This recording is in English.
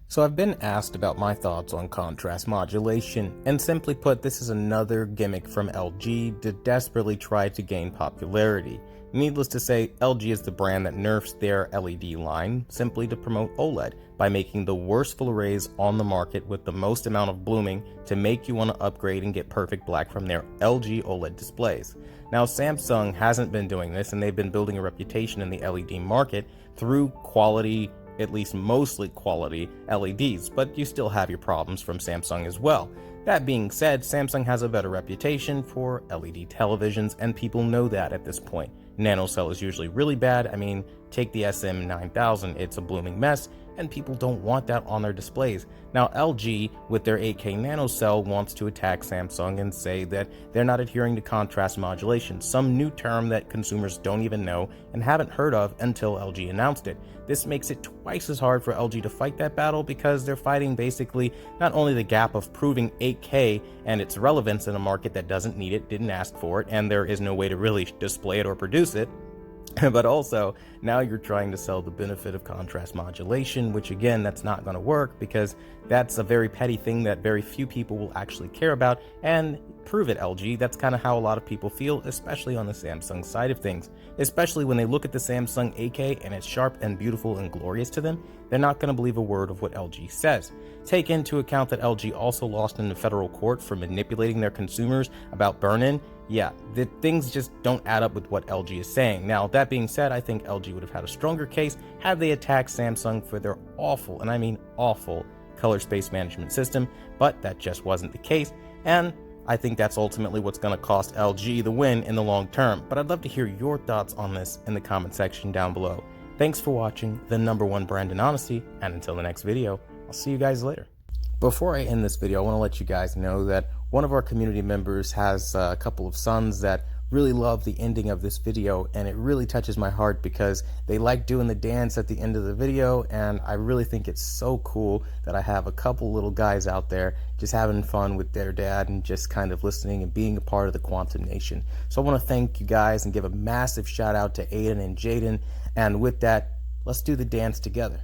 So I've been asked about my thoughts on contrast modulation, and simply put, this is another gimmick from LG to desperately try to gain popularity. Needless to say, LG is the brand that nerfs their LED line simply to promote OLED by making the worst full arrays on the market with the most amount of blooming to make you want to upgrade and get perfect black from their LG OLED displays. Now, Samsung hasn't been doing this, and they've been building a reputation in the LED market through quality, at least mostly quality LEDs, but you still have your problems from Samsung as well. That being said, Samsung has a better reputation for LED televisions, and people know that at this point. NanoCell is usually really bad. I mean, take the SM9000, it's a blooming mess, and people don't want that on their displays. Now, LG, with their 8K NanoCell, wants to attack Samsung and say that they're not adhering to contrast modulation, some new term that consumers don't even know and haven't heard of until LG announced it. This makes it twice as hard for LG to fight that battle because they're fighting basically not only the gap of proving 8K and its relevance in a market that doesn't need it, didn't ask for it, and there is no way to really display it or produce it, but also now you're trying to sell the benefit of contrast modulation, which again, that's not going to work because that's a very petty thing that very few people will actually care about. And prove it, LG. That's kind of how a lot of people feel, especially on the Samsung side of things. Especially when they look at the Samsung 8K and it's sharp and beautiful and glorious to them, they're not going to believe a word of what LG says. Take into account that LG also lost in the federal court for manipulating their consumers about burn-in. Yeah, the things just don't add up with what LG is saying. Now, that being said, I think LG would have had a stronger case had they attacked Samsung for their awful, and I mean awful, color space management system, but that just wasn't the case, and I think that's ultimately what's going to cost LG the win in the long term. But I'd love to hear your thoughts on this in the comment section down below. Thanks for watching the #1 brand in honesty, and until the next video, I'll see you guys later. Before I end this video, I want to let you guys know that one of our community members has a couple of sons that really love the ending of this video, and it really touches my heart because they like doing the dance at the end of the video, and I really think it's so cool that I have a couple little guys out there just having fun with their dad and just kind of listening and being a part of the Quantum Nation. So I want to thank you guys and give a massive shout out to Aiden and Jaden, and with that, let's do the dance together.